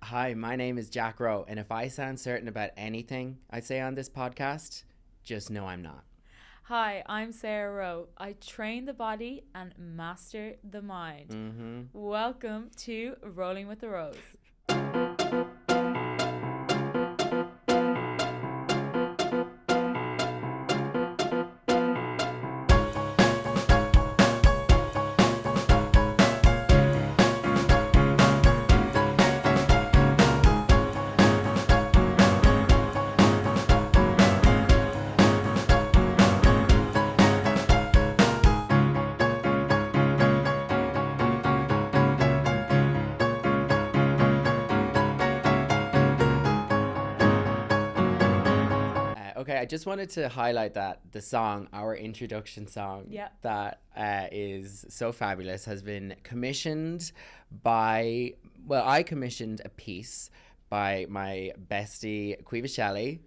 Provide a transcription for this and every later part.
Hi, my name is Jack Rowe, and if I sound certain about anything I say on this podcast, just know I'm not. Hi, I'm Sarah Rowe. I train the body and master the mind. Welcome to Rolling with the Rose. Okay, I just wanted to highlight that the song, our introduction song, that is so fabulous, has been commissioned by, I commissioned a piece by my bestie, Quiva Shelley.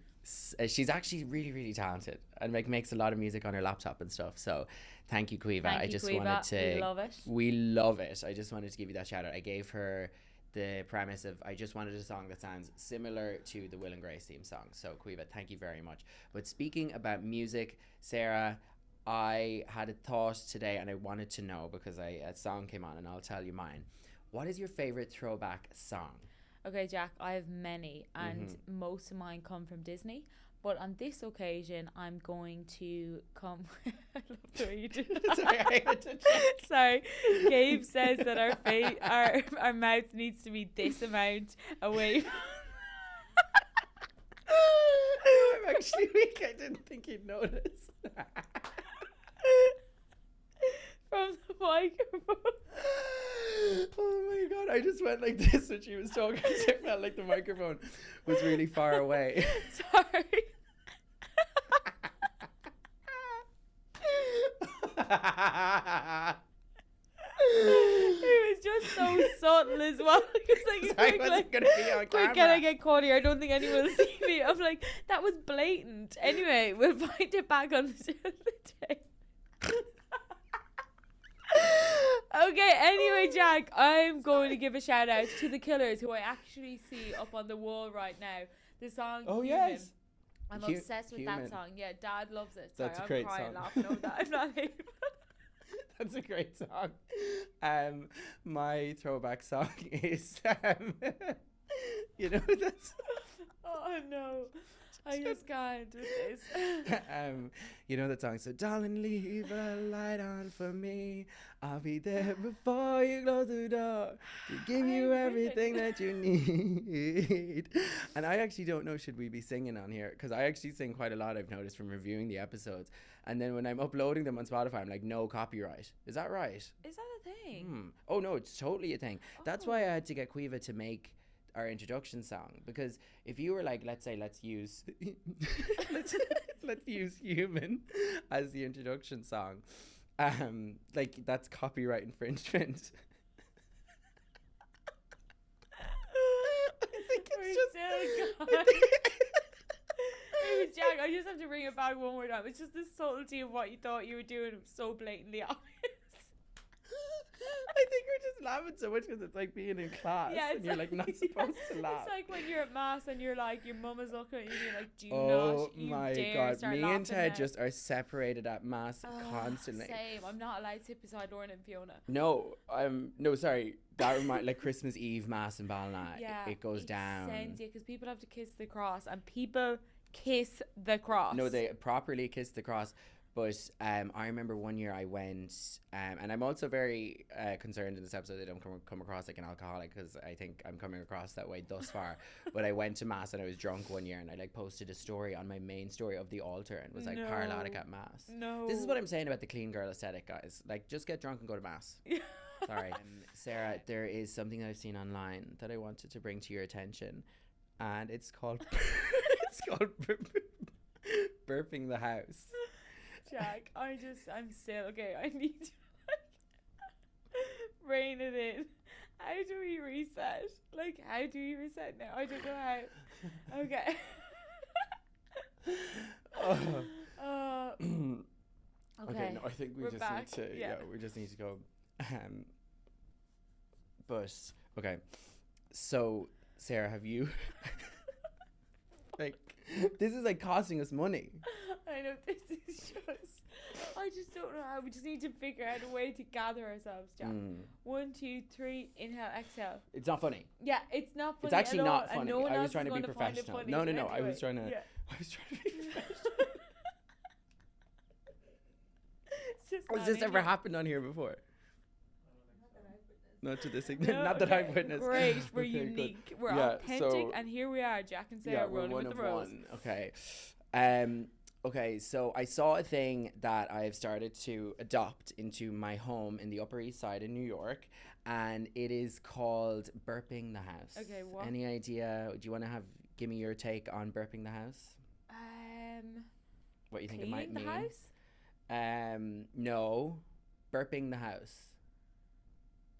She's actually really, really talented and makes a lot of music on her laptop and stuff. So thank you, Quiva. Thank you, Quiva. Wanted to... We love it. We love it. I just wanted to give you that shout out. I gave her the premise of I just wanted a song that sounds similar to the Will and Grace theme song. So Quiva, thank you very much. But speaking about music, Sarah, I had a thought today and I wanted to know because a song came on and I'll tell you mine. What is your favorite throwback song? Okay, Jack, I have many and most of mine come from Disney. But on this occasion, I'm going to come... I love the way you did that. Sorry. Gabe says that our mouth needs to be this amount away. I'm actually weak. I didn't think you'd notice. From the microphone. Oh my god, I just went like this when she was talking. I felt like the microphone was really far away. Sorry. It was just so subtle as well. It was like, gonna be on camera. Can I get caught here? I don't think anyone will see me. I'm like, that was blatant. Anyway, we'll find it back on the day. Okay, anyway, Jack, I'm going to give a shout out to the Killers, who I actually see up on the wall right now. The song Human. Yes. I'm obsessed with that song. Yeah, Dad loves it. Sorry, That's a great crying, song. laughing over that. I'm not able. That's a great song. My throwback song is you know that's Oh no, I just can't with this. You know that song, so darling, leave a light on for me, I'll be there before you close the door to give you everything that you need. And I actually don't know, should we be singing on here, because I actually sing quite a lot, I've noticed from reviewing the episodes, and then when I'm uploading them on Spotify I'm like, no copyright. Is that right? Is that a thing? Oh no, it's totally a thing. That's why I had to get Quiva to make our introduction song, because if you were like, let's say, let's use let's use Human as the introduction song, like that's copyright infringement. I think Maybe Jack, I just have to bring it back one more time. It's just the subtlety of what you thought you were doing was so blatantly obvious. I think we're just laughing so much because it's like being in class and you're like not supposed to laugh. It's like when you're at mass and you're like, your mum is looking at you and you're like, do oh not you my dare god, start me laughing and Ted now. just are separated at mass constantly. Same. I'm not allowed to sit beside Lauren and Fiona. No, sorry. That reminds like Christmas Eve mass in Ballina. Yeah, it goes down. Because people have to kiss the cross and people kiss the cross. No, they properly kiss the cross. But I remember one year I went, and I'm also very concerned in this episode that I don't come across like an alcoholic, because I think I'm coming across that way thus far. But I went to mass and I was drunk one year, and I like posted a story on my main story of the altar and was like, paralytic at mass. No. This is what I'm saying about the clean girl aesthetic, guys. Like, just get drunk and go to mass. Sorry. Sarah, there is something that I've seen online that I wanted to bring to your attention, and it's called burping the house. Jack, I'm still okay. I need to rein it in. How do we reset? Like, how do we reset now? I don't know how. Okay. Okay, no, I think we We're just back. need to. Yeah, we just need to go. But okay, so Sarah, have you like this is like costing us money. I know, this is just, I just don't know how. We just need to figure out a way to gather ourselves, Jack. 1, 2, 3, inhale, exhale. It's not funny. Yeah, it's not funny. It's actually at not all, funny. No one I else was trying to be professional. No. Anyway. I was trying to be professional. Has this ever happened on here before? Not to this extent. No, not that I've witnessed. Great, we're unique. Good. We're authentic, and here we are, Jack and Sarah, rolling with the rose. Okay. Okay, so I saw a thing that I've started to adopt into my home in the Upper East Side in New York, and it is called burping the house. Okay, what? Any idea? Do you want to give me your take on burping the house? What you think it might mean? Cleaning the house? No, burping the house.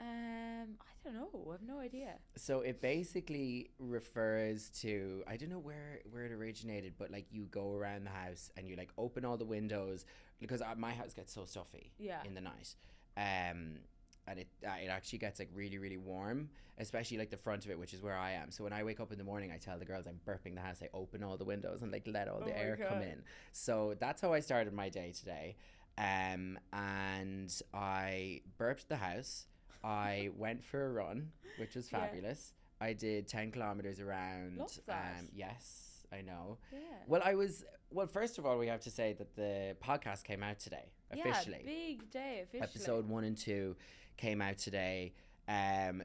I don't know. I have no idea. So it basically refers to, I don't know where it originated, but like you go around the house and you like open all the windows, because my house gets so stuffy in the night. And it actually gets like really, really warm, especially like the front of it, which is where I am. So when I wake up in the morning, I tell the girls I'm burping the house. I open all the windows and like let all the air come in. So that's how I started my day today. And I burped the house. I went for a run, which was fabulous. I did 10 kilometers around. Love that. Yes, I know. Yeah. Well, first of all, we have to say that the podcast came out today, officially. Yeah, big day, officially. Episode 1 and 2 came out today.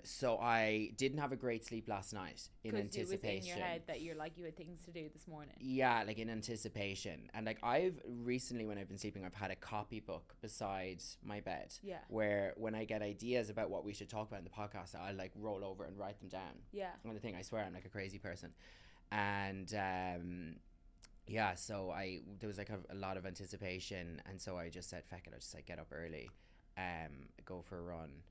So I didn't have a great sleep last night in anticipation. Because it was in your head that you had things to do this morning. Yeah, like in anticipation. And like I've recently, when I've been sleeping, I've had a copybook beside my bed. Yeah. Where when I get ideas about what we should talk about in the podcast, I'll like roll over and write them down. Yeah. And the thing, I swear I'm like a crazy person. And yeah, so there was like a lot of anticipation, and so I just said, feck it, I'll just like get up early, go for a run.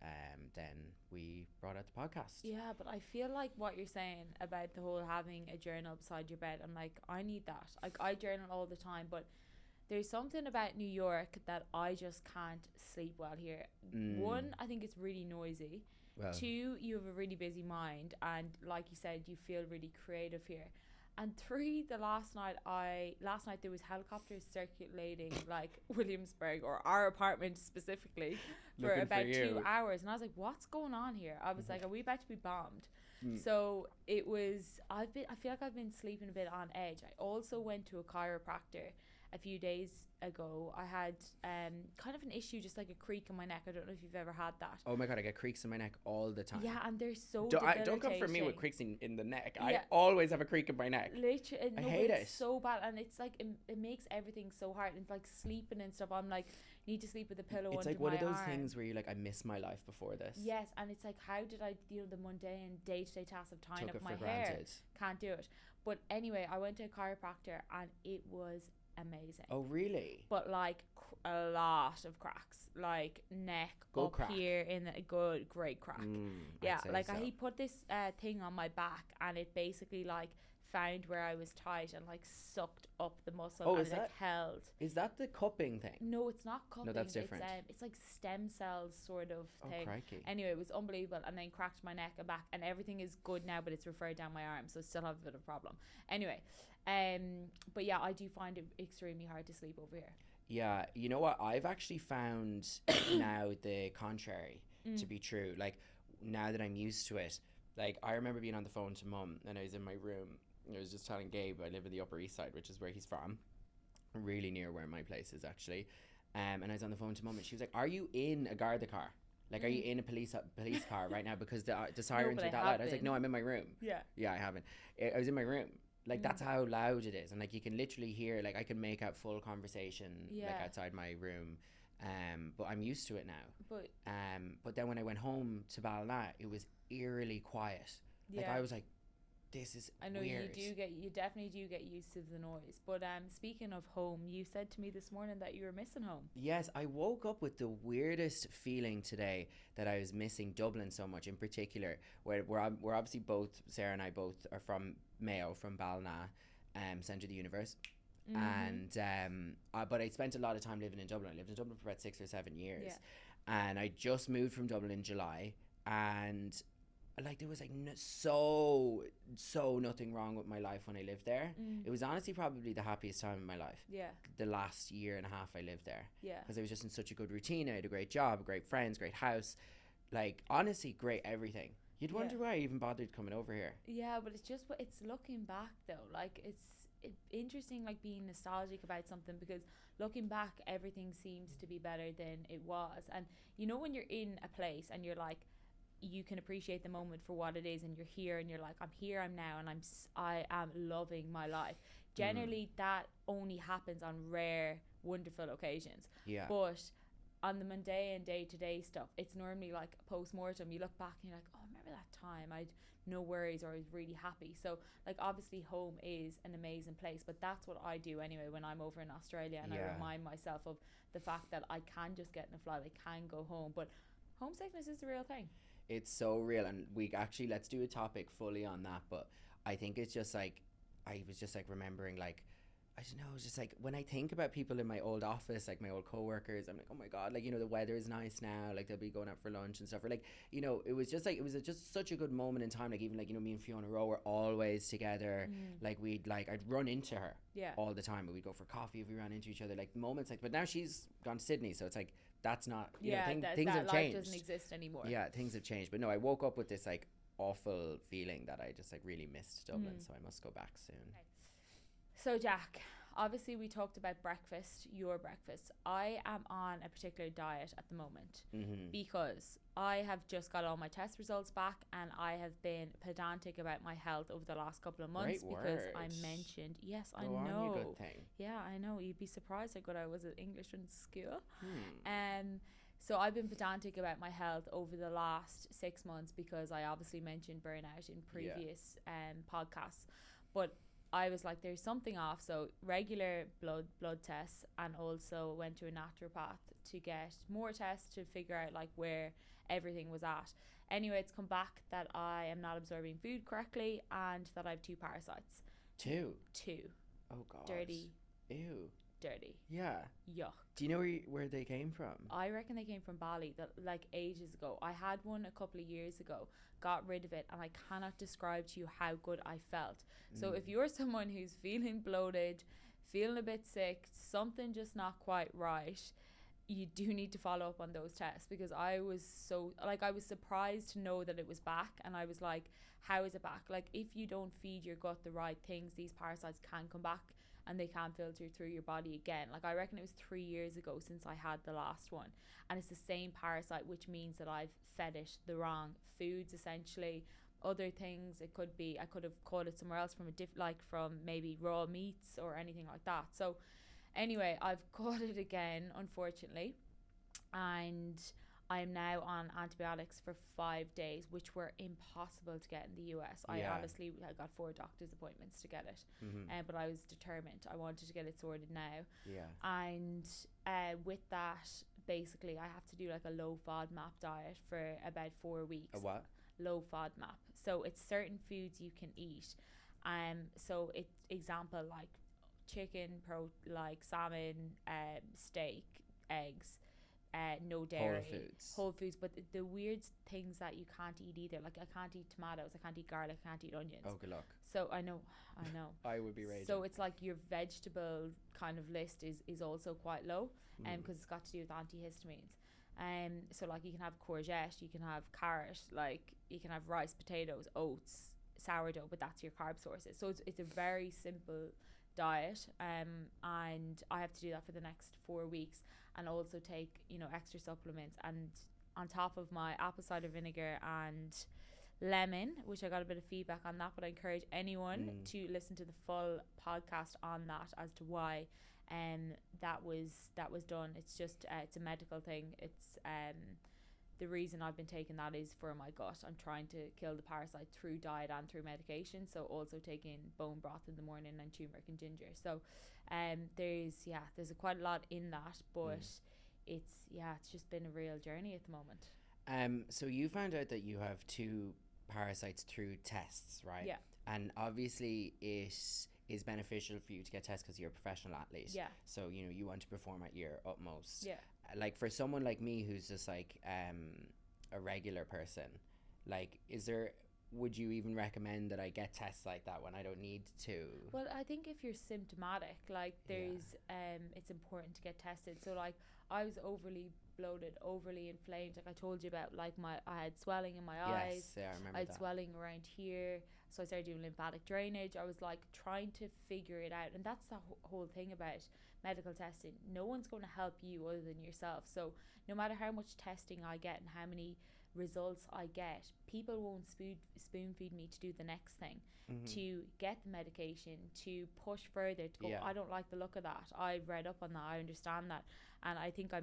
And then we brought out the podcast. Yeah, but I feel like what you're saying about the whole having a journal beside your bed, I'm like, I need that. Like, I journal all the time, but there's something about New York that I just can't sleep well here. One, I think it's really noisy. Well, 2, you have a really busy mind, and like you said, you feel really creative here. And 3, last night there was helicopters circulating like Williamsburg, or our apartment specifically, for about 2 hours. And I was like, what's going on here? I was like, are we about to be bombed? So it was, I feel like I've been sleeping a bit on edge. I also went to a chiropractor a few days ago. I had kind of an issue, just like a creak in my neck. I don't know if you've ever had that. Oh my god, I get creaks in my neck all the time. Yeah, and they're so debilitating. Don't come for me with creaks in the neck. Yeah. I always have a creak in my neck. Literally, I hate it. It's so bad, and it's like it makes everything so hard. And like sleeping and stuff, I'm like, need to sleep with a pillow under my arm. It's like one of those things where you're like, I miss my life before this. Yes, and it's like, how did I deal the mundane day-to-day tasks of tying up my hair? Can't do it. But anyway, I went to a chiropractor and it was amazing. Oh really? But like a lot of cracks, like neck good up crack. Here in a great crack. Yeah, like he put this thing on my back, and it basically like found where I was tight and like sucked up the muscle. Oh, and like held. Is that the cupping thing? No, it's not cupping. No, that's different. It's like stem cells sort of thing. Crikey. Anyway, it was unbelievable, and then cracked my neck and back, and everything is good now, but it's referred down my arm, so I still have a bit of a problem. Anyway, but yeah, I do find it extremely hard to sleep over here. Yeah, you know what? I've actually found now the contrary to be true. Like now that I'm used to it, like I remember being on the phone to Mum, and I was in my room. I was just telling Gabe I live in the Upper East Side, which is where he's from, really near where my place is actually. And I was on the phone to Mum, and she was like, "Are you in a Garda car? Like, are you in a police car right now? Because the sirens are that loud." I was like, "No, I'm in my room." Yeah, I haven't. I was in my room. Like that's how loud it is, and like you can literally hear, like I can make out full conversation like outside my room, but I'm used to it now. But then when I went home to Ballina, it was eerily quiet. Like I was like, this is I know weird. you definitely do get used to the noise. But speaking of home, you said to me this morning that you were missing home. Yes, I woke up with the weirdest feeling today that I was missing Dublin so much, in particular, where we're obviously both, Sarah and I both are from Mayo, from Ballina, centre of the universe. And but I spent a lot of time living in Dublin. I lived in Dublin for about 6 or 7 years, and I just moved from Dublin in July, and like there was like so nothing wrong with my life when I lived there. It was honestly probably the happiest time in my life. Yeah. The last year and a half I lived there. Yeah. Because I was just in such a good routine. I had a great job, great friends, great house. Like, honestly, great everything. You'd wonder why I even bothered coming over here. Yeah, but it's looking back though. Like, it's interesting, like, being nostalgic about something, because looking back, everything seems to be better than it was. And you know, when you're in a place and you're like, you can appreciate the moment for what it is, and you're here and you're like, I'm here, I'm now, and I am loving my life. Generally, that only happens on rare, wonderful occasions. Yeah. But on the mundane day-to-day stuff, it's normally like post-mortem. You look back and you're like, oh, remember that time? I'd no worries, or I was really happy. So, like, obviously home is an amazing place, but that's what I do anyway when I'm over in Australia, and I remind myself of the fact that I can just get in a flight, I can go home. But homesickness is the real thing. It's so real, and we actually, let's do a topic fully on that. But I think it's just like, I was just like remembering, like, I don't know, it's just like when I think about people in my old office, like my old coworkers, I'm like, oh my god, like, you know, the weather is nice now, like they'll be going out for lunch and stuff, or like, you know, it was just like, it was just such a good moment in time. Like, even like, you know, me and Fiona Rowe were always together. Like, I'd run into her all the time, and we'd go for coffee if we ran into each other, like moments like. But now she's gone to Sydney, so it's like, that's not, you know, things have changed. Life doesn't exist anymore. Yeah, things have changed. But no, I woke up with this like awful feeling that I just like really missed Dublin, so I must go back soon. Okay. So Jack, obviously we talked about breakfast, your breakfast. I am on a particular diet at the moment because I have just got all my test results back, and I have been pedantic about my health over the last couple of months. Great because word. I mentioned, yes, Go I know. on, you good thing. Yeah, I know. You'd be surprised how good I was at English in school. So I've been pedantic about my health over the last 6 months, because I obviously mentioned burnout in previous podcasts. But I was like, there's something off. So regular blood tests, and also went to a naturopath to get more tests to figure out like where everything was at. Anyway, it's come back that I am not absorbing food correctly, and that I have 2 parasites. Two. Oh god. Dirty. Ew. Dirty. Yeah. Yuck. Do you know where they came from? I reckon they came from Bali, that like ages ago. I had one a couple of years ago, got rid of it, and I cannot describe to you how good I felt. So if you're someone who's feeling bloated, feeling a bit sick, something just not quite right, you do need to follow up on those tests, because I was surprised to know that it was back, and I was like, how is it back? Like, if you don't feed your gut the right things, these parasites can come back, and they can't filter through your body again. Like, I reckon it was 3 years ago since I had the last one, and it's the same parasite, which means that I've fed it the wrong foods, essentially. Other things, it could be, I could have caught it somewhere else from from maybe raw meats or anything like that. So anyway, I've caught it again, unfortunately, and I am now on antibiotics for 5 days, which were impossible to get in the US. I got 4 doctor's appointments to get it, but I was determined. I wanted to get it sorted now. Yeah. And with that, basically, I have to do like a low FODMAP diet for about 4 weeks. A what? Low FODMAP. So it's certain foods you can eat. So it example like chicken, like salmon, steak, eggs. No dairy, whole foods, but the weird things that you can't eat either, like I can't eat tomatoes, I can't eat garlic, I can't eat onions. Oh, good luck. So I know I would be raging. so it's like your vegetable kind of list is also quite low, because it's got to do with antihistamines. So like you can have courgette, you can have carrot, like you can have rice, potatoes, oats, sourdough, but that's your carb sources. So it's a very simple diet, and I have to do that for the next 4 weeks, and also take, you know, extra supplements, and on top of my apple cider vinegar and lemon, which I got a bit of feedback on that, but I encourage anyone to listen to the full podcast on that as to why that was done. It's just it's a medical thing. It's the reason I've been taking that is for my gut. I'm trying to kill the parasite through diet and through medication. So also taking bone broth in the morning and turmeric and ginger. So there's quite a lot in that, but it's just been a real journey at the moment. So you found out that you have 2 parasites through tests, right? Yeah. And obviously it is beneficial for you to get tests because you're a professional athlete. Yeah. So, you know, you want to perform at your utmost. Yeah. Like for someone like me who's just like a regular person, Like, would you even recommend that I get tests like that when I don't need to? Well, I think if you're symptomatic, like there's it's important to get tested. So like I was overly bloated, overly inflamed, like I told you about, like I had swelling in my eyes. Yeah, I remember I had that. swelling around here, so I started doing lymphatic drainage. I was like trying to figure it out, and that's the whole thing about medical testing. No one's going to help you other than yourself. So no matter how much testing I get and how many results I get, people won't spoon feed me to do the next thing, to get the medication, to push further, to go, I don't like the look of that. I've read up on that, I understand that. And I think I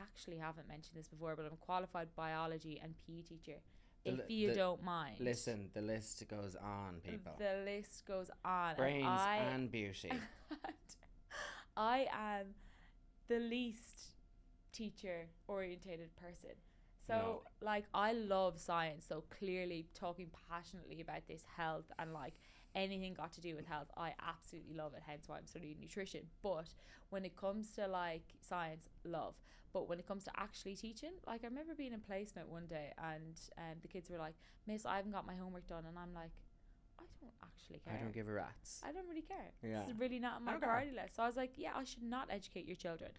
actually haven't mentioned this before, but I'm a qualified biology and PE teacher. If you don't mind. Listen, the list goes on, people. The list goes on. Brains and beauty. I am the least teacher orientated person. So like I love science, so clearly talking passionately about this health and like anything got to do with health, I absolutely love it, hence why I'm studying nutrition. But when it comes to like science, love. But when it comes to actually teaching, like I remember being in placement one day and the kids were like, "Miss, I haven't got my homework done," and I'm like, I don't actually care. I don't give a rat's. I don't really care. Yeah. This is really not my priority list. So I was like, yeah, I should not educate your children.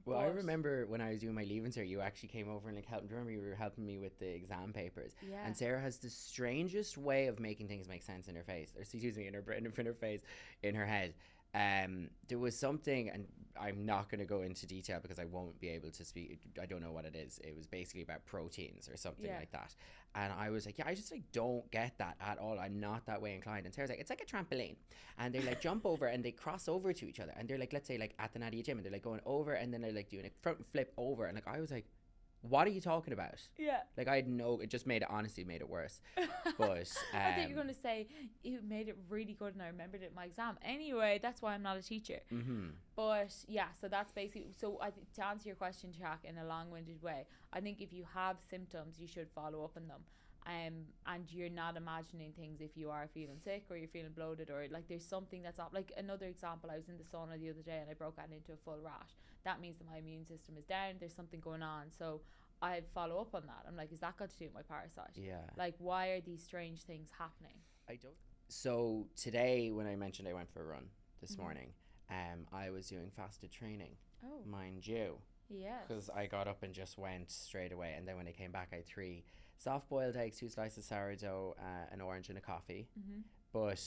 Well, I remember when I was doing my leaving cert, you actually came over and like helped. Do you remember you were helping me with the exam papers? Yeah. And Sarah has the strangest way of making things make sense in her face, or excuse me, in her face, in her head. There was something, and I'm not going to go into detail because I won't be able to speak. I don't know what it is. It was basically about proteins or something like that. And I was like, yeah, I just like don't get that at all. I'm not that way inclined. And Sarah's like, it's like a trampoline, and they like jump over and they cross over to each other, and they're like, let's say like at the Nadia gym, and they're like going over, and then they're like doing a front flip over, and like I was like, what are you talking about? Yeah. Like I had it just made it worse. But I thought you were going to say you made it really good and I remembered it in my exam. Anyway, that's why I'm not a teacher. But yeah, so that's basically, so to answer your question, Jack, in a long-winded way, I think if you have symptoms, you should follow up on them. And you're not imagining things if you are feeling sick or you're feeling bloated or like there's something that's up. Like another example, I was in the sauna the other day and I broke out into a full rash. That means that my immune system is down. There's something going on. So I follow up on that. I'm like, is that got to do with my parasite? Yeah. Like, why are these strange things happening? I don't. So today, when I mentioned I went for a run this morning, I was doing fasted training. Oh. Mind you. Yeah. Because I got up and just went straight away. And then when I came back, I had 3 soft-boiled eggs, 2 slices of sourdough, an orange and a coffee. But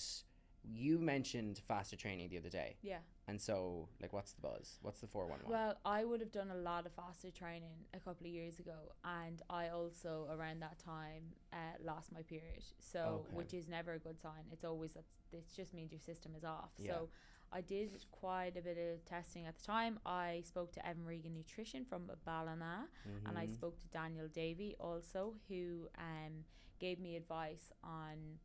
you mentioned fasted training the other day. Yeah. And so, like, what's the buzz? What's the 411? Well, I would have done a lot of fasted training a couple of years ago. And I also, around that time, lost my period. So, which is never a good sign. It's always, it just means your system is off. Yeah. So, I did quite a bit of testing at the time. I spoke to Evan Regan Nutrition from Ballina, and I spoke to Daniel Davey also, who gave me advice on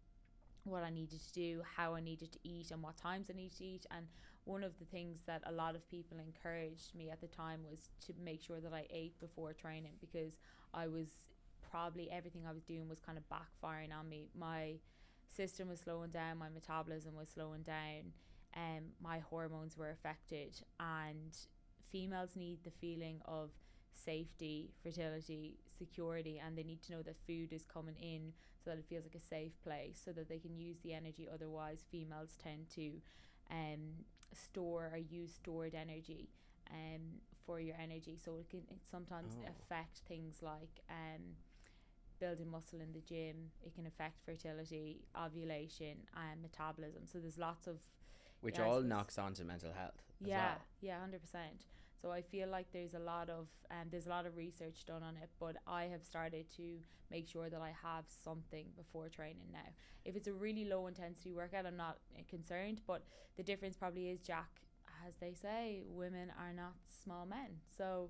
what I needed to do, how I needed to eat, and what times I needed to eat. And one of the things that a lot of people encouraged me at the time was to make sure that I ate before training, because I was probably, everything I was doing was kind of backfiring on me. My system was slowing down, my metabolism was slowing down, my hormones were affected. And females need the feeling of safety, fertility, security, and they need to know that food is coming in so that it feels like a safe place, so that they can use the energy. Otherwise, females tend to store or use stored energy for your energy, so it can sometimes affect things like building muscle in the gym. It can affect fertility, ovulation, and metabolism. So there's lots of which all knocks onto mental health as well. Yeah, 100%. So I feel like there's a lot of research done on it, but I have started to make sure that I have something before training now. If it's a really low intensity workout, I'm not concerned, but the difference probably is, Jack, as they say, women are not small men. So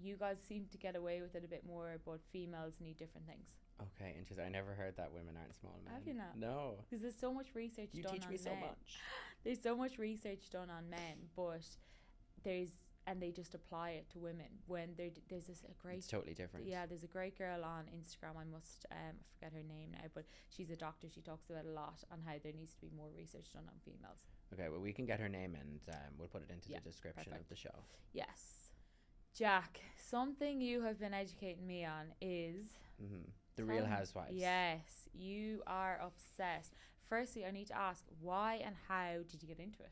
you guys seem to get away with it a bit more, but females need different things. Okay, interesting. I never heard that women aren't small men. Have you not? No. Because there's so much research done on men. You teach me so much. There's so much research done on men, but they just apply it to women when there's this great. It's totally different. Yeah, there's a great girl on Instagram. I must I forget her name now, but she's a doctor. She talks about a lot on how there needs to be more research done on females. Okay, well, we can get her name and we'll put it into the description of the show. Yes. Jack, something you have been educating me on is The Real Housewives. Yes, you are obsessed. Firstly, I need to ask, why and how did you get into it?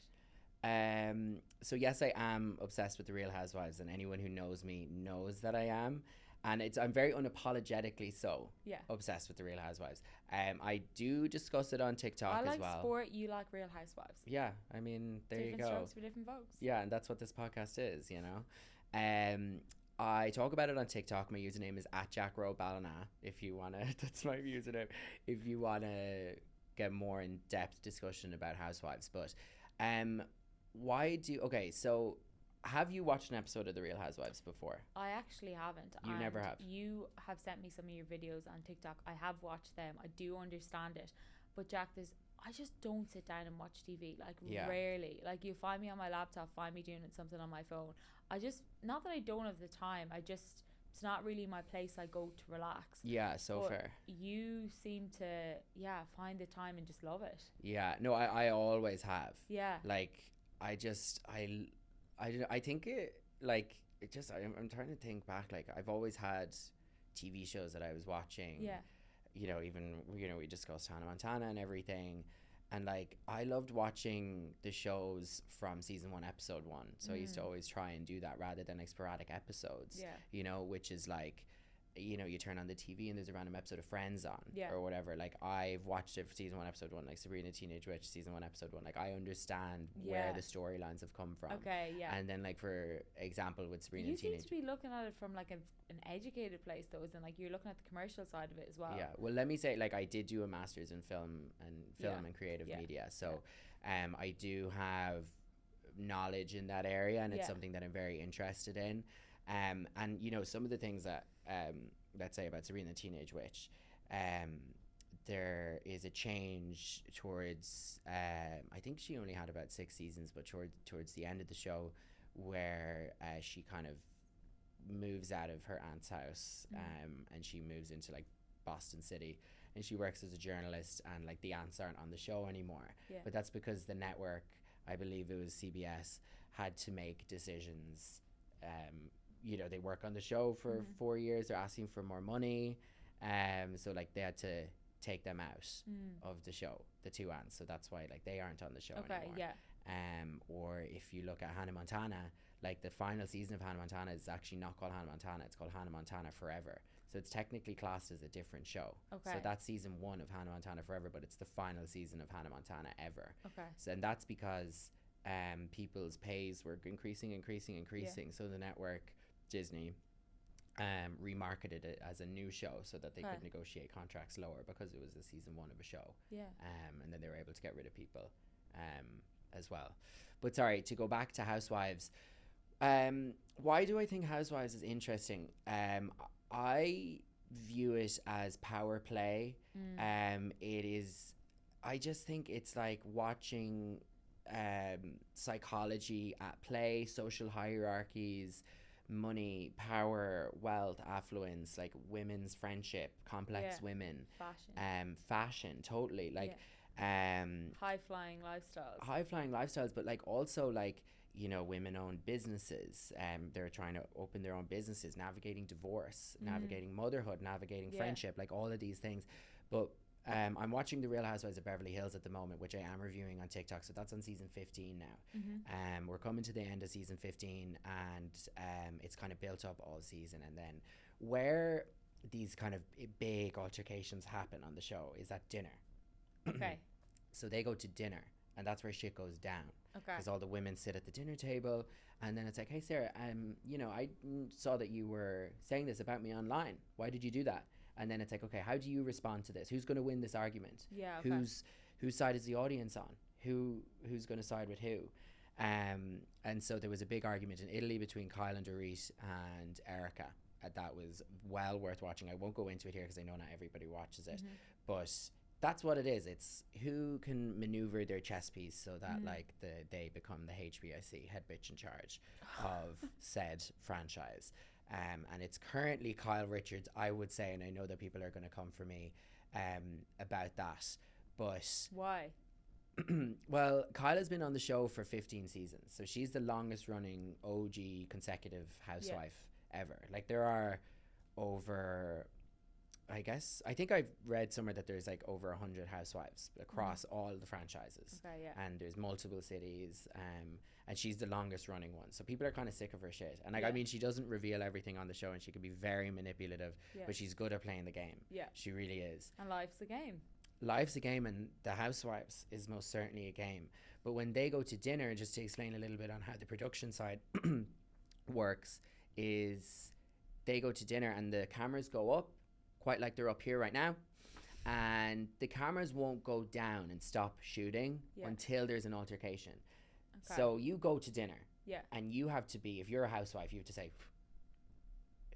So yes, I am obsessed with the Real Housewives, and anyone who knows me knows that I am. And I'm very unapologetically so obsessed with the Real Housewives. I do discuss it on TikTok as well. I like sport, you like Real Housewives. Yeah, I mean, there you go. Different strokes for different folks. Yeah, and that's what this podcast is, you know. I talk about it on TikTok. My username is @JackRowBallina. If you wanna, that's my username. If you wanna get more in-depth discussion about Housewives, but okay, so have you watched an episode of The Real Housewives before? I actually haven't. You never have? You have sent me some of your videos on TikTok. I have watched them. I do understand it. But Jack, I just don't sit down and watch TV. Like, rarely. Like, you find me on my laptop, find me doing something on my phone. Not that I don't have the time, it's not really my place I go to relax. Yeah, but fair. You seem to, find the time and just love it. Yeah, no, I always have. Yeah. Like, I think I'm trying to think back. Like, I've always had TV shows that I was watching. Yeah. You know, even, we discussed Hannah Montana and everything. And, like, I loved watching the shows from season 1, episode 1. So I used to always try and do that rather than, like, sporadic episodes. Yeah. You know, which is, like, you know, you turn on the TV and there's a random episode of Friends on or whatever. Like, I've watched it for season 1, episode 1, like Sabrina Teenage Witch, season 1, episode 1. Like, I understand where the storylines have come from. Okay, yeah. And then, like, for example, with Sabrina Teenage Witch. You seem to be looking at it from, like, an educated place, though, isn't like you're looking at the commercial side of it as well. Yeah, well, let me say, like, I did do a master's in film and creative media. So I do have knowledge in that area, and it's something that I'm very interested in. And, you know, some of the things that, let's say about Sabrina Teenage Witch, there is a change towards, I think she only had about 6 seasons, but towards the end of the show, where she kind of moves out of her aunt's house, and she moves into, like, Boston City, and she works as a journalist, and, like, the aunts aren't on the show anymore. But that's because the network, I believe it was CBS, had to make decisions. You know, they work on the show for 4 years. They're asking for more money. So, like, they had to take them out of the show, the 2 aunts. So that's why, like, they aren't on the show anymore. Or if you look at Hannah Montana, like, the final season of Hannah Montana is actually not called Hannah Montana. It's called Hannah Montana Forever. So it's technically classed as a different show. So that's season 1 of Hannah Montana Forever, but it's the final season of Hannah Montana ever. So, and that's because people's pays were increasing. So the network, Disney, remarketed it as a new show so that they could negotiate contracts lower, because it was a season 1 of a show. And then they were able to get rid of people as well. But sorry, to go back to Housewives, why do I think Housewives is interesting? I view it as power play. It is, I just think it's like watching psychology at play, social hierarchies, money, power, wealth, affluence, like women's friendship, complex women, fashion, totally, like high flying lifestyles, but, like, also, like, you know, women-owned businesses. They're trying to open their own businesses, navigating divorce, navigating motherhood, navigating friendship, like all of these things. But I'm watching The Real Housewives of Beverly Hills at the moment, which I am reviewing on TikTok. So that's on season 15 now. We're coming to the end of season 15, and it's kind of built up all season. And then where these kind of big altercations happen on the show is at dinner. So they go to dinner, and that's where shit goes down. Because all the women sit at the dinner table, and then it's like, hey, Sarah, you know, I saw that you were saying this about me online. Why did you do that? And then it's like, okay, how do you respond to this? Who's going to win this argument? Whose side is the audience on? Who's going to side with who? And so there was a big argument in Italy between Kyle and Dorit and Erica. That was well worth watching. I won't go into it here because I know not everybody watches it, but that's what it is. It's who can maneuver their chess piece so that like they become the HBIC, head bitch in charge of said franchise. And it's currently Kyle Richards, I would say, and I know that people are going to come for me about that. But why? Well, Kyle has been on the show for 15 seasons, so she's the longest running OG consecutive housewife ever. Like, there are over I think I've read somewhere that there's like over 100 housewives across all the franchises. Okay, yeah. And there's multiple cities, and she's the longest running one. So people are kind of sick of her shit. And like, I mean, she doesn't reveal everything on the show, and she can be very manipulative, but she's good at playing the game. Yeah. She really is. And life's a game. Life's a game, and the Housewives is most certainly a game. But when they go to dinner, just to explain a little bit on how the production side works, is they go to dinner and the cameras go up, quite like they're up here right now, and the cameras won't go down and stop shooting until there's an altercation. Okay. So you go to dinner, and you have to be, if you're a housewife, you have to say,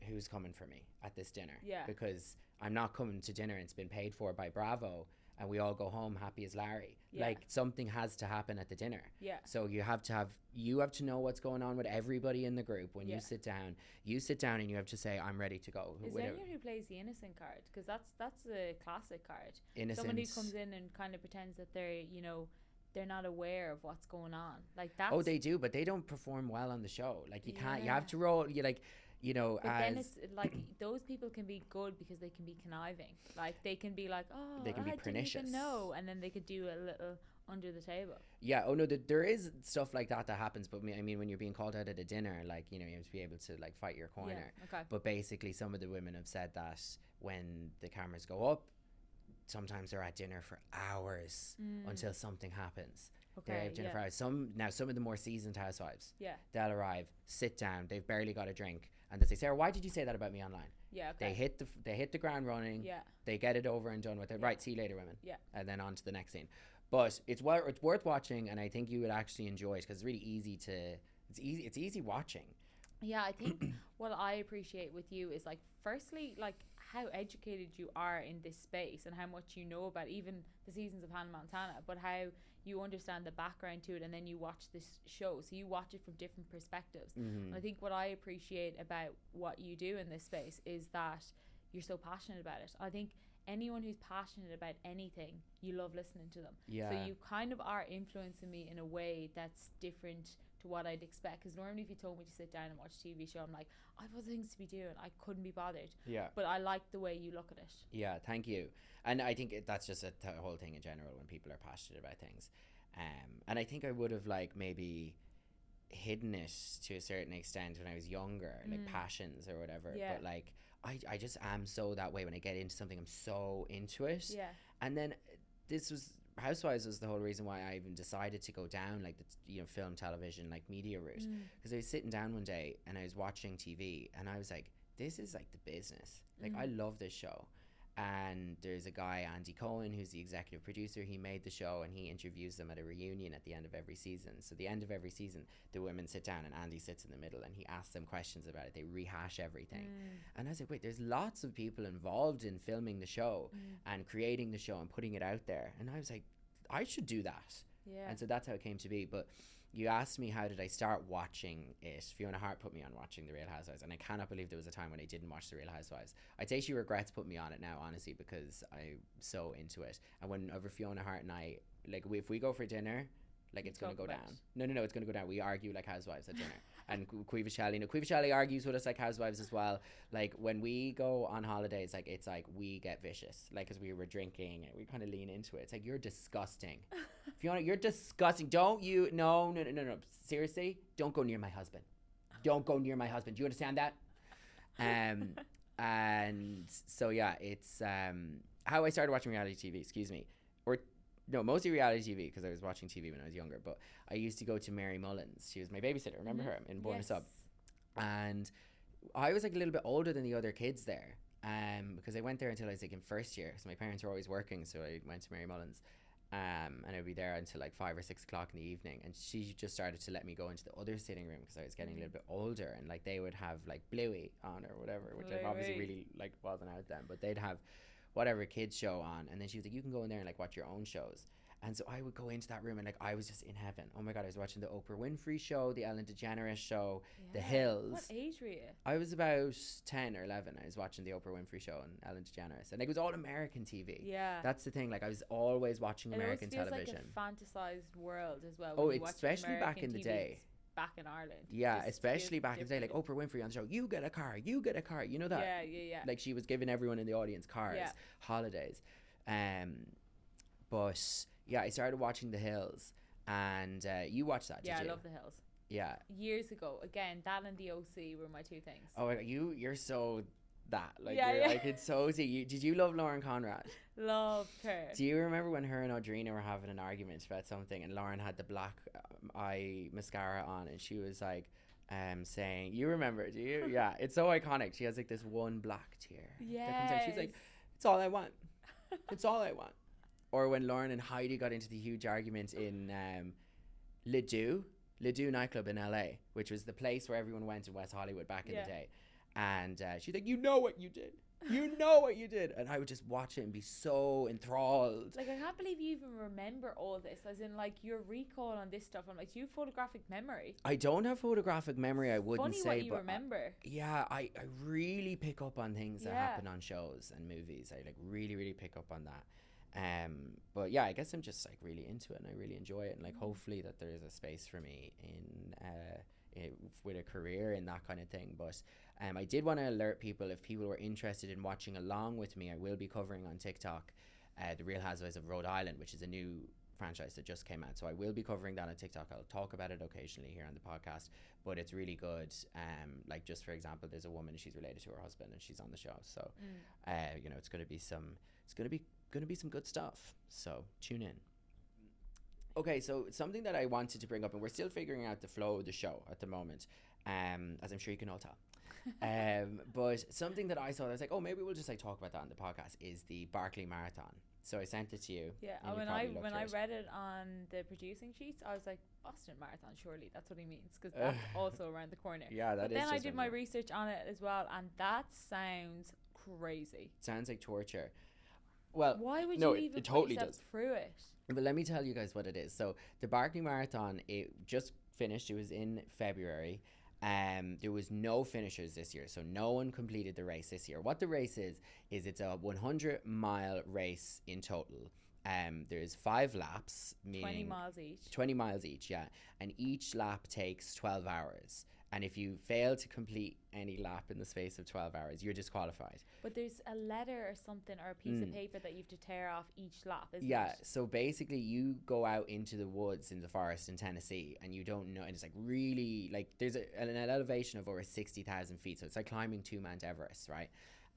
who's coming for me at this dinner? Because I'm not coming to dinner and it's been paid for by Bravo, and we all go home happy as Larry. Like, something has to happen at the dinner. So you have to know what's going on with everybody in the group. When you sit down and you have to say, I'm ready to go. Is there anyone who plays the innocent card? Because that's a classic card. Innocent. Someone who comes in and kind of pretends that they're, you know, they're not aware of what's going on. Like that. Oh, they do, but they don't perform well on the show. Like, you can't, you have to roll, you know, but then it's like those people can be good because they can be conniving. Like, they can be like, oh, they can be pernicious. Didn't even know, and then they could do a little under the table. Yeah. Oh no, there is stuff like that happens. But I mean, when you're being called out at a dinner, like, you know, you have to be able to like fight your corner. Yeah, okay. But basically, some of the women have said that when the cameras go up, sometimes they're at dinner for hours until something happens. Okay, they have dinner for hours. Some of the more seasoned housewives, they'll arrive, sit down, they've barely got a drink, and they say, Sarah, why did you say that about me online? Yeah, okay. They hit the ground running. Yeah. They get it over and done with it. Right, see you later, women. Yeah. And then on to the next scene. But it's worth watching, and I think you would actually enjoy it because it's really easy to. It's easy watching. Yeah, I think what I appreciate with you is, like, firstly, like, how educated you are in this space and how much you know about even the seasons of Hannah Montana, but how you understand the background to it, and then you watch this show, so you watch it from different perspectives. And I think what I appreciate about what you do in this space is that you're so passionate about it. I think anyone who's passionate about anything, you love listening to them. Yeah. So you kind of are influencing me in a way that's different to what I'd expect, because normally if you told me to sit down and watch a TV show, I'm like, I've other things to be doing, I couldn't be bothered. Yeah. But I like the way you look at it. Yeah, thank you. And I think that's just the whole thing in general when people are passionate about things. And I think I would have like maybe hidden it to a certain extent when I was younger, like passions or whatever. But like I just am so that way. When I get into something, I'm so into it. Yeah. And then Housewives was the whole reason why I even decided to go down like the, you know, film, television, like media route, because I was sitting down one day and I was watching TV and I was like, this is like the business. Like, I love this show. And there's a guy, Andy Cohen, who's the executive producer. He made the show and he interviews them at a reunion at the end of every season. So the end of every season, the women sit down and Andy sits in the middle and he asks them questions about it. They rehash everything. And I was like, wait, there's lots of people involved in filming the show and creating the show and putting it out there. And I was like, I should do that. Yeah. And so that's how it came to be. But you asked me, how did I start watching it? Fiona Hart put me on watching The Real Housewives, and I cannot believe there was a time when I didn't watch The Real Housewives. I'd say she regrets putting me on it now, honestly, because I'm so into it. And whenever Fiona Hart and I, like, if we go for dinner, like, it's going to go down. No, it's going to go down. We argue like housewives at dinner. And Caoimhe Shelley argues with us like housewives as well. Like, when we go on holidays, like, it's like we get vicious. Like, because we were drinking and we kind of lean into it. It's like, you're disgusting. Fiona, you're disgusting. Don't you? No. Seriously, don't go near my husband. Don't go near my husband. Do you understand that? And so, yeah, it's how I started watching reality TV, excuse me. No, mostly reality TV, because I was watching TV when I was younger. But I used to go to Mary Mullins. She was my babysitter. Remember her in Born Us Up? And I was like a little bit older than the other kids there, because I went there until I was like in first year. So my parents were always working, so I went to Mary Mullins, and I'd be there until like 5 or 6 o'clock in the evening. And she just started to let me go into the other sitting room because I was getting a little bit older, and like they would have like Bluey on or whatever, which I obviously really like wasn't out then, but they'd have whatever kids show on, and then she was like, you can go in there and like watch your own shows. And so I would go into that room and like I was just in heaven. Oh my god, I was watching the Oprah Winfrey show, the Ellen DeGeneres show, The Hills. What age were you? I was about 10 or 11. I was watching the Oprah Winfrey show and Ellen DeGeneres, and like, it was all American TV. Yeah, that's the thing. Like, I was always watching American television. Like a fantasized world as well. Oh, especially back in the day. back in Ireland. Yeah, especially back in the day, like Oprah Winfrey on the show, you get a car, you get a car. You know that? Yeah. Like she was giving everyone in the audience cars, holidays. But yeah, I started watching The Hills, and you watched that, did you? Yeah, I love The Hills. Yeah. Years ago. Again, that and the OC were my two things. Oh, you're so that. Like, I could so see you. Did you love Lauren Conrad? Loved her. Do you remember when her and Audrina were having an argument about something, and Lauren had the black eye mascara on, and she was like, saying, you remember, do you? Yeah, it's so iconic. She has like this one black tear that comes out. She's like, it's all I want. It's all I want. Or when Lauren and Heidi got into the huge argument in Le Doux nightclub in LA, which was the place where everyone went in West Hollywood back in the day. And she's like, you know what you did. You know what you did. And I would just watch it and be so enthralled. Like, I can't believe you even remember all this. As in, like, your recall on this stuff. I'm like, do you have photographic memory? I don't have photographic memory, I wouldn't say. Funny what you remember. I really pick up on things that happen on shows and movies. I like really pick up on that. But yeah, I guess I'm just like really into it, and I really enjoy it, and like hopefully that there is a space for me in with a career in that kind of thing. But I did want to alert people, if people were interested in watching along with me, I will be covering on TikTok the Real Housewives of Rhode Island, which is a new franchise that just came out. So I will be covering that on TikTok. I'll talk about it occasionally here on the podcast, but it's really good. Like, just for example, there's a woman, she's related to her husband, and she's on the show. So you know, it's going to be some good stuff. So tune in. Okay, so something that I wanted to bring up, and we're still figuring out the flow of the show at the moment, as I'm sure you can all tell. But something that I saw, I was like, oh, maybe we'll just like talk about that on the podcast, is the Barkley Marathon. So I sent it to you. Yeah, when I read it on the producing sheets, I was like, Boston Marathon, surely that's what he means, because that's also around the corner. Yeah, that is. But then I did my research on it as well, and that sounds crazy. Sounds like torture. Well, why would you even put yourself through it? But let me tell you guys what it is. So the Barkley Marathon, it just finished. It was in February. There was no finishers this year, so no one completed the race this year. What the race is it's a 100-mile race in total. There's 5 laps, meaning 20 miles each. 20 miles each, yeah. And each lap takes 12 hours. And if you fail to complete any lap in the space of 12 hours, you're disqualified. But there's a letter or something, or a piece of paper that you have to tear off each lap, isn't it? Yeah, so basically you go out into the woods in the forest in Tennessee, and you don't know, and it's like really, like, there's an elevation of over 60,000 feet, so it's like climbing to Mount Everest, right?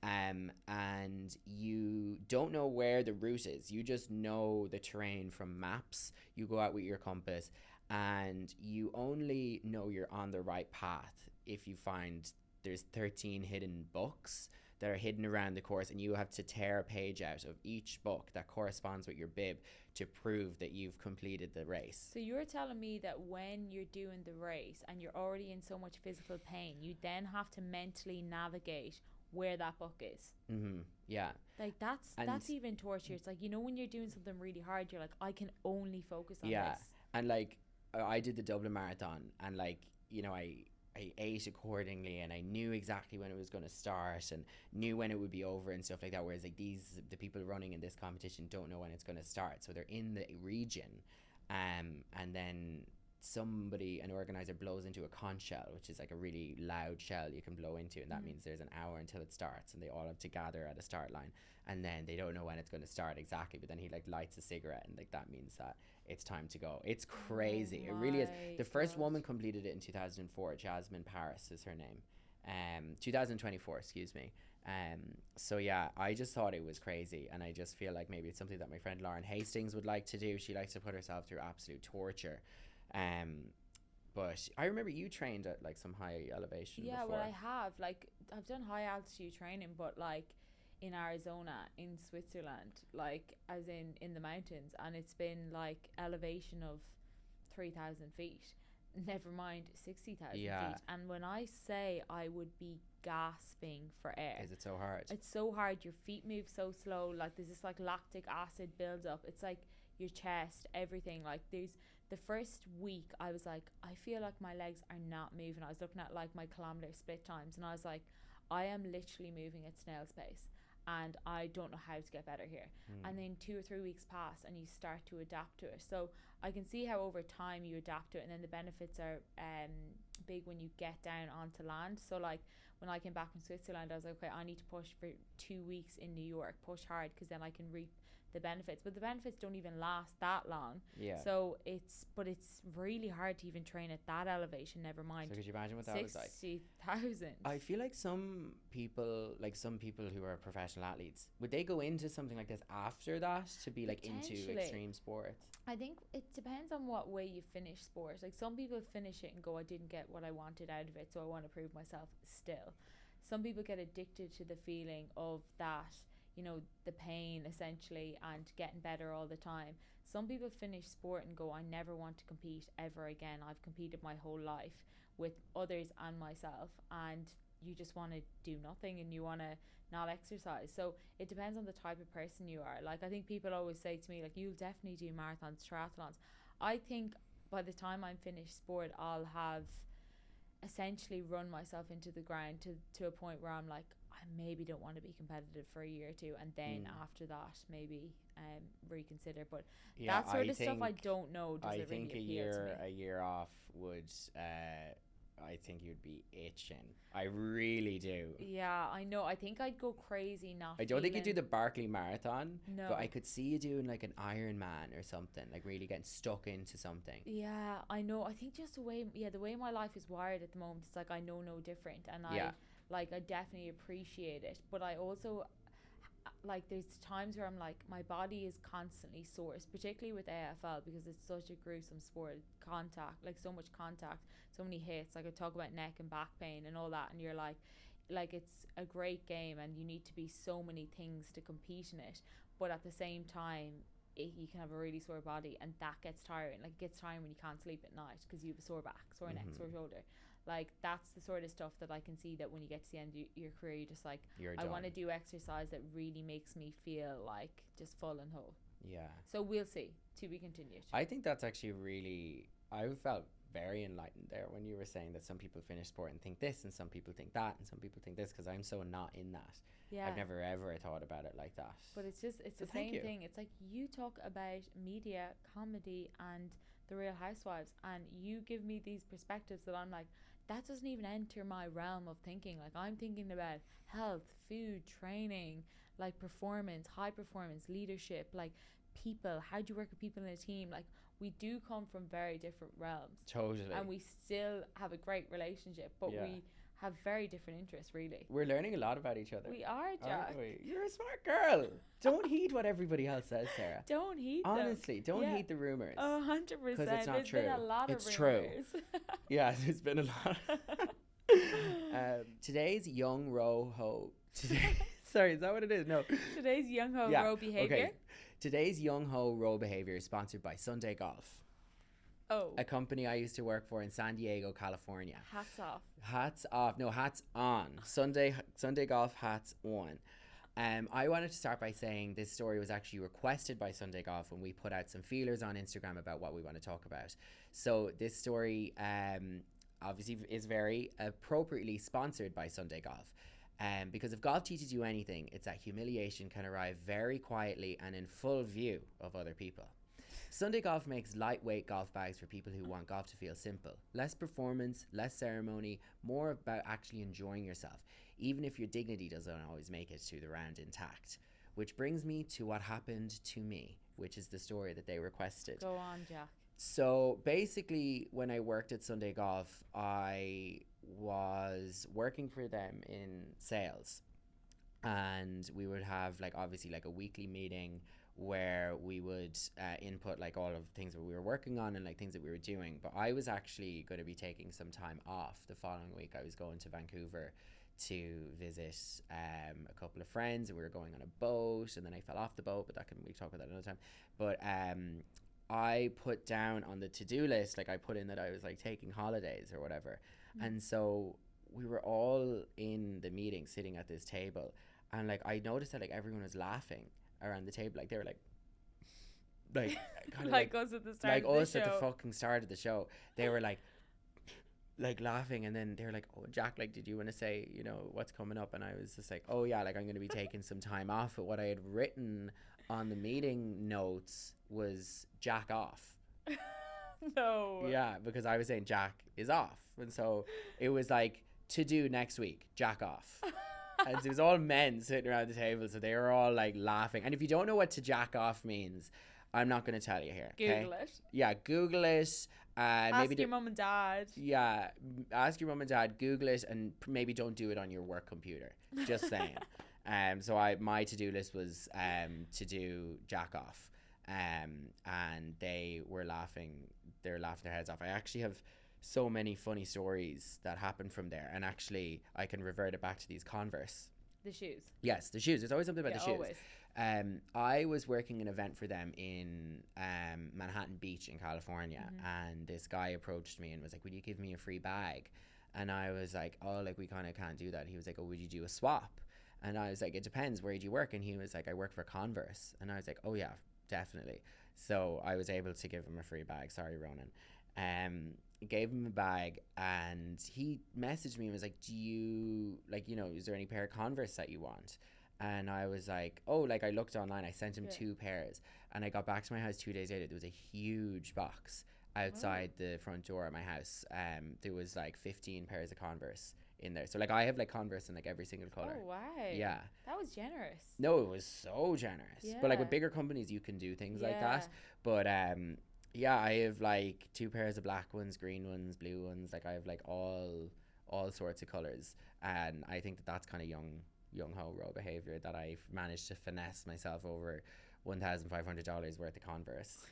And you don't know where the route is. You just know the terrain from maps. You go out with your compass, and you only know you're on the right path if you find there's 13 hidden books that are hidden around the course, and you have to tear a page out of each book that corresponds with your bib to prove that you've completed the race. So you're telling me that when you're doing the race and you're already in so much physical pain, you then have to mentally navigate where that book is. Yeah. Like, that's even torture. It's like, you know, when you're doing something really hard, you're like, I can only focus on this. And like, I did the Dublin Marathon, and like, you know, I ate accordingly, and I knew exactly when it was going to start and knew when it would be over and stuff like that. Whereas like the people running in this competition don't know when it's going to start. So they're in the region, and then an organizer blows into a conch shell, which is like a really loud shell you can blow into, and that means there's an hour until it starts, and they all have to gather at a start line, and then they don't know when it's going to start exactly, but then he like lights a cigarette, and like that means that it's time to go. It's crazy. It really is. The first woman completed it in 2004. Jasmine Paris is her name. 2024, excuse me. So yeah, I just thought it was crazy, and I just feel like maybe it's something that my friend Lauren Hastings would like to do. She likes to put herself through absolute torture. But I remember you trained at like some high elevation before. Well, I have. Like, I've done high altitude training, but like in Arizona, in Switzerland, like as in the mountains, and it's been like elevation of 3,000 feet. Never mind 60,000 feet. And when I say I would be gasping for air. Is it so hard? It's so hard. Your feet move so slow. Like, there's this like lactic acid build up. It's like your chest, everything. Like, there's the first week I was like, I feel like my legs are not moving. I was looking at like my kilometer split times, and I was like, I am literally moving at snail's pace. and I don't know how to get better here. And then 2 or 3 weeks pass and you start to adapt to it. So I can see how over time you adapt to it, and then the benefits are big when you get down onto land. So like when I came back from Switzerland, I was like, okay, I need to push for 2 weeks in New York, push hard, because then I can reap the benefits. But the benefits don't even last that long. Yeah. So it's really hard to even train at that elevation, never mind. So could you imagine what that was like? 60,000. I feel like some people who are professional athletes, would they go into something like this after that to be like into extreme sports? I think it depends on what way you finish sports. Like some people finish it and go, I didn't get what I wanted out of it, so I want to prove myself still. Some people get addicted to the feeling of that, you know, the pain essentially, and getting better all the time. Some people finish sport and go, I never want to compete ever again. I've competed my whole life with others and myself, and you just want to do nothing and you want to not exercise. So it depends on the type of person you are. Like I think people always say to me, like, you'll definitely do marathons, triathlons. I think by the time I'm finished sport, I'll have essentially run myself into the ground to a point where I'm like, I maybe don't want to be competitive for a year or two, and then after that maybe reconsider. But that sort of stuff, I don't know. Does it really appeal to me? A year off would I think you'd be itching. I really do. Yeah, I know. I think I'd go crazy not I don't think you'd do the Barkley Marathon. No. But I could see you doing like an Ironman or something, like really getting stuck into something. Yeah, I know. I think just the way my life is wired at the moment, it's like I know no different, and I definitely appreciate it. But I also, like, there's times where I'm like, my body is constantly sore, particularly with AFL, because it's such a gruesome sport. Contact, like so much contact, so many hits. Like I talk about neck and back pain and all that, and you're like it's a great game and you need to be so many things to compete in it, but at the same time you can have a really sore body, and that gets tiring. Like it gets tiring when you can't sleep at night because you have a sore back, sore neck, sore shoulder. Like that's the sort of stuff that I can see that when you get to the end of your career, you're just like, I want to do exercise that really makes me feel like just full and whole. Yeah. So we'll see. To be continued. I think that's actually really, I felt very enlightened there when you were saying that some people finish sport and think this, and some people think that, and some people think this, because I'm so not in that. Yeah. I've never ever thought about it like that. But it's the same thing. It's like you talk about media, comedy, and the Real Housewives, and you give me these perspectives that I'm like, that doesn't even enter my realm of thinking. Like I'm thinking about health, food, training, like performance, high performance, leadership, like people, how do you work with people in a team? Like we do come from very different realms. Totally. And we still have a great relationship, but we have very different interests, really. We're learning a lot about each other. We are, Jack. Aren't we? You're a smart girl. Don't heed what everybody else says, Sarah. Don't heed Honestly, don't heed the rumours. 100%. Because it's not true. Been a lot it's of rumours. True. Yeah, there's been a lot. Today's young ho. Sorry, is that what it is? No. Today's young ho row behaviour. Okay. Today's young ho row behaviour is sponsored by Sunday Golf. Oh. A company I used to work for in San Diego, California. Hats off. Hats off. No, hats on. Sunday Golf, hats on. I wanted to start by saying this story was actually requested by Sunday Golf when we put out some feelers on Instagram about what we want to talk about. So this story obviously is very appropriately sponsored by Sunday Golf. Because if golf teaches you anything, it's that humiliation can arrive very quietly and in full view of other people. Sunday Golf makes lightweight golf bags for people who want golf to feel simple. Less performance, less ceremony, more about actually enjoying yourself, even if your dignity doesn't always make it to the round intact. Which brings me to what happened to me, which is the story that they requested. Go on, Jack. So basically, when I worked at Sunday Golf, I was working for them in sales. And we would have obviously a weekly meeting where we would input all of the things that we were working on and things that we were doing. But I was actually going to be taking some time off the following week. I was going to Vancouver to visit a couple of friends, and we were going on a boat, and then I fell off the boat, but we talk about that another time. But I put down on the to-do list, I put in that I was taking holidays or whatever. And so we were all in the meeting sitting at this table, and I noticed that everyone was laughing around the table. They were kind of us at the start of the show. Us at the fucking start of the show. They were like laughing, and then they're like, oh, Jack, like, did you want to say, you know, what's coming up? And I was just like, oh yeah, like I'm going to be taking some time off. But what I had written on the meeting notes was Jack off. No. Yeah, because I was saying Jack is off. And so it was like, to do next week, Jack off. And it was all men sitting around the table, so they were all like laughing. And if you don't know what to jack off means, I'm not going to tell you here. Okay? Google it. Yeah, Google it. Ask your mum and dad. Yeah, ask your mum and dad, Google it, and maybe don't do it on your work computer. Just saying. So my to-do list was to do jack off. And they were laughing. They were laughing their heads off. I actually have so many funny stories that happened from there, and actually I can revert it back to these Converse. The shoes. Yes, the shoes. There's always something about the shoes. Always. I was working an event for them in Manhattan Beach in California, and this guy approached me and was like, would you give me a free bag? And I was like, oh, like we kind of can't do that. He was like, oh, would you do a swap? And I was like, it depends, where do you work? And he was like, I work for Converse. And I was like, oh yeah, definitely. So I was able to give him a free bag. Sorry, Ronan. Gave him a bag, and he messaged me and was like, do you, like, you know, is there any pair of Converse that you want? And I was like, oh, like I looked online, I sent him 2 pairs, and I got back to my house 2 days later. There was a huge box outside the front door of my house. There was like 15 pairs of Converse in there. So like I have like Converse in like every single color. Oh wow. Yeah. That was generous. No, it was so generous. Yeah. But like with bigger companies you can do things like that. But yeah, I have like 2 pairs of black ones, green ones, blue ones. Like I have like all sorts of colors, and I think that that's kind of young ho raw behavior, that I've managed to finesse myself over $1,500 worth of Converse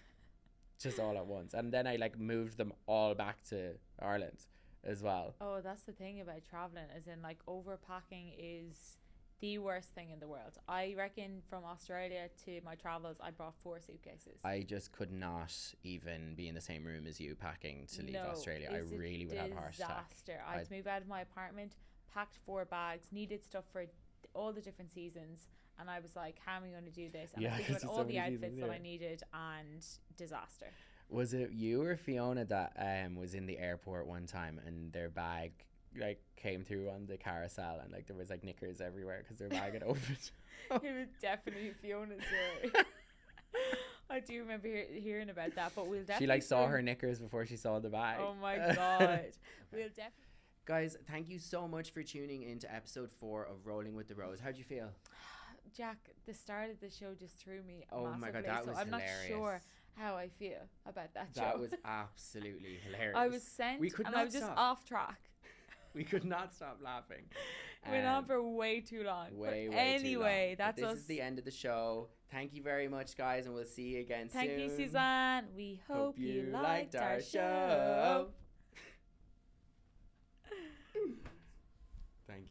just all at once. And then I like moved them all back to Ireland as well. Oh, that's the thing about traveling, as in like overpacking is the worst thing in the world. I reckon from Australia to my travels, I brought 4 suitcases. I just could not even be in the same room as you packing to leave Australia. I really would have a heart attack. Disaster. I had to move out of my apartment, packed 4 bags, needed stuff for all the different seasons, and I was like, how am I going to do this? And I was thinking about all the outfits that I needed, and disaster. Was it you or Fiona that was in the airport one time and their bag like came through on the carousel, and like there was like knickers everywhere because their bag had opened? It was definitely Fiona's story. I do remember hearing about that, but we'll definitely... She like saw her knickers before she saw the bag. Oh my God. We'll definitely... Guys, thank you so much for tuning into episode 4 of Rolling with the Rose. How'd you feel? Jack, the start of the show just threw me massively. My God, that was I'm hilarious. Not sure how I feel about that show. That was absolutely hilarious. I was sent and I was just off track. We could not stop laughing. Went on for way too long. Way anyway, too long. That's us. This is the end of the show. Thank you very much, guys, and we'll see you again soon. Thank you, Suzanne. We hope you liked our show. Thank you.